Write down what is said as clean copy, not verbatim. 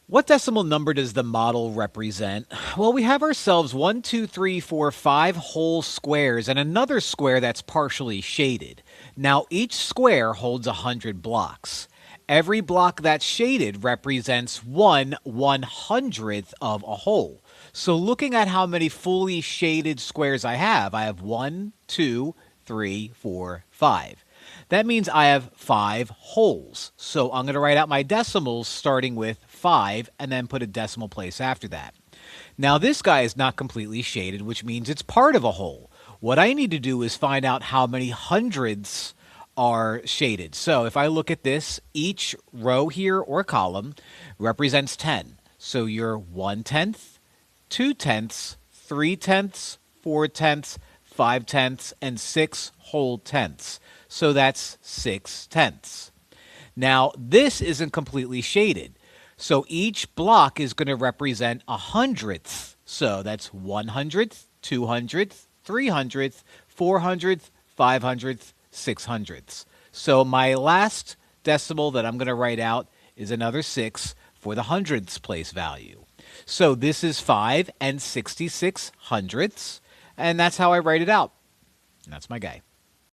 What decimal number does the model represent? Well, we have ourselves 1, 2, 3, 4, 5 whole squares and another square that's partially shaded. Now, each square holds 100 blocks. Every block that's shaded represents 1/100th of a whole. So looking at how many fully shaded squares I have 1, 2, 3, 4, 5. That means I have 5 wholes. So I'm going to write out my decimals starting with 5 and then put a decimal place after that. Now this guy is not completely shaded, which means it's part of a whole. What I need to do is find out how many hundredths are shaded. So if I look at this, each row here or column represents 10. So you're 1/10, 2/10, 3/10, 4/10, 5/10, and 6 whole tenths. So that's 6/10. Now, this isn't completely shaded. So each block is going to represent 100th. So that's 100th, 200th, 300th, 400th, 500th, 600ths. So my last decimal that I'm going to write out is another 6 for the hundredths place value. So this is 5 and 66 hundredths, and that's how I write it out. And that's my guy.